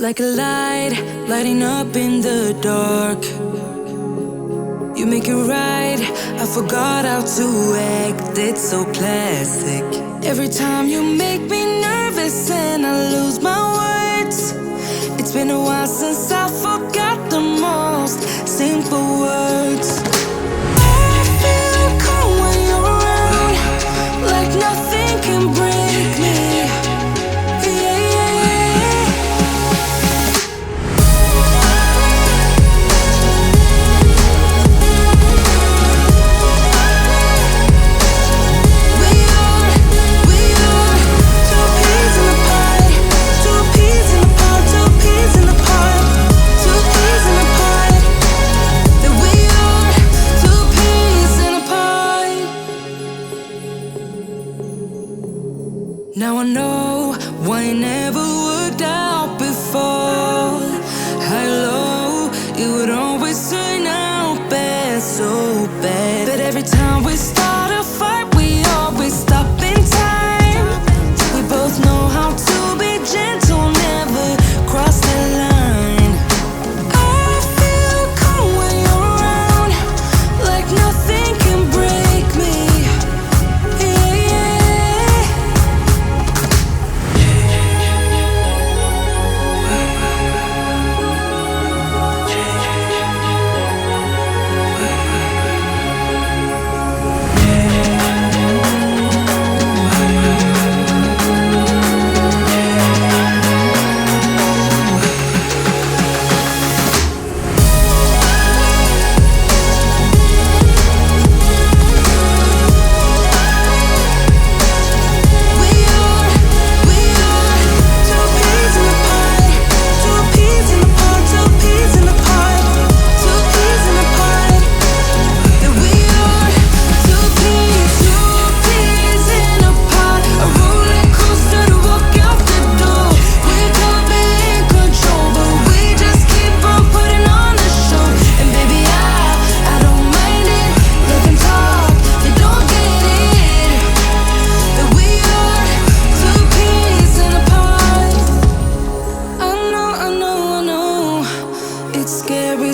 like a light, lighting up in the dark. You make it right, I forgot how to act, it's so classic. Every time you make me nervous and I lose my words. It's been a while since I forgot the most simple words. I feel calm when you're around, like nothing can break me. Now I know why it never worked out before. High low, it would always turn out bad, so bad. But every time we start a fight, we always stop in time. We both know how to be gentle, never cross the line. I feel calm when you're around, like nothing can break me.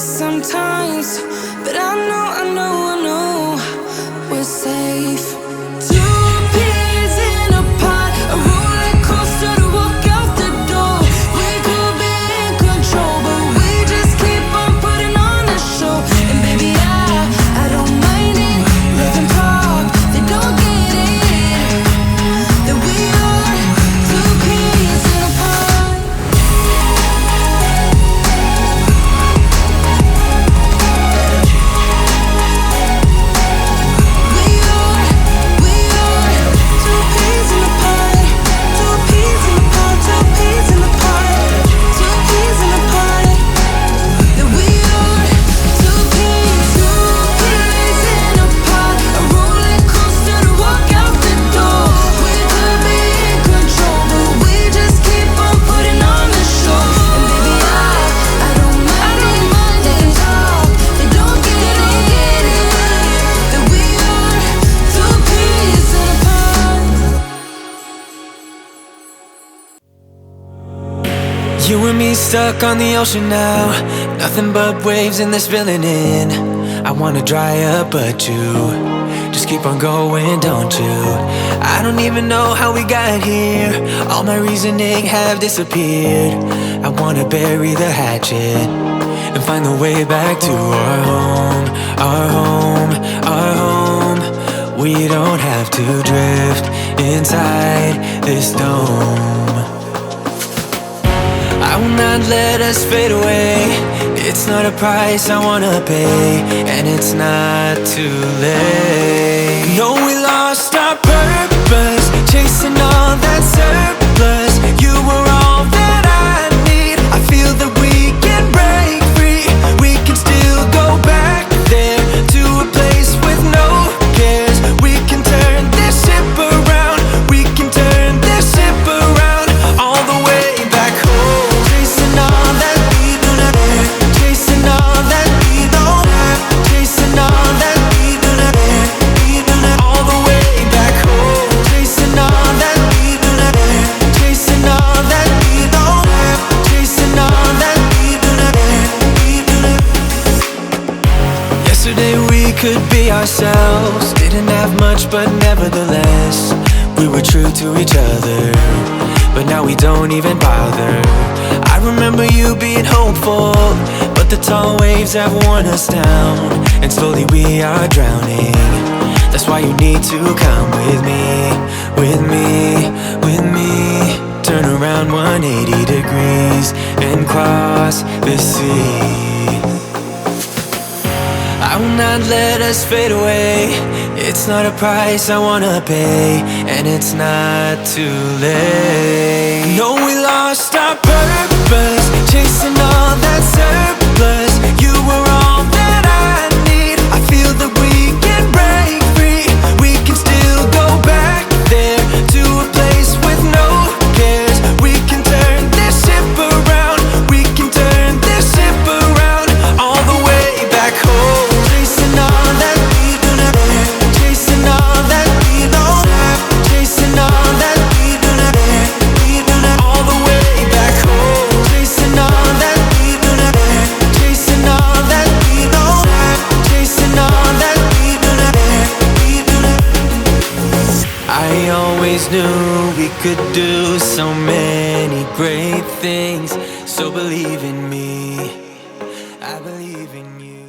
Sometimes, but I know we're safe. Two peas in a pod, a roller coaster to walk out the door. We could be in control, but we just keep on putting on a show. And baby, I don't mind it. Let them talk, they don't get it. That we are two peas in a pod. You and me stuck on the ocean now, nothing but waves and they're spilling in. I wanna dry up but you just keep on going, don't you? I don't even know how we got here, all my reasoning have disappeared. I wanna bury the hatchet and find the way back to our home, our home, our home. We don't have to drift inside this dome. I will not let us fade away. It's not a price I wanna pay, and it's not too late. No, we lost our purpose, chasing all that surplus. You were all that I need. I feel that we can break free. We can still go back there to a place with no cares. We can turn this ship around. We can turn this ship around all the way back home. Chasing all that we do not have, chasing all that we don't have, chasing all that we do not have, all the way back home. Chasing all that we do not have, chasing Yesterday we could be ourselves. Didn't have much but nevertheless we were true to each other. But now we don't even bother. I remember you being hopeful, but the tall waves have worn us down, and slowly we are drowning. That's why you need to come with me, with me, with me. Turn around 180 degrees and cross the sea. I will not let us fade away. It's not a price I wanna pay, and it's not too late. No, we lost our purpose, chasing all that surplus. You were all that I need. I feel that we can break free. We can still go back there to a place with no cares. We can turn this ship around. We can turn this ship around all the way back home. Chasing all that we do not care. Chasing all that we don't have. Chasing all that we do not care. We do not all the way back home. Chasing all that we do not care. Chasing all that we don't have. Chasing all that we do not care. We do not. I always knew we could do so many great things. So believe in me. I believe in you.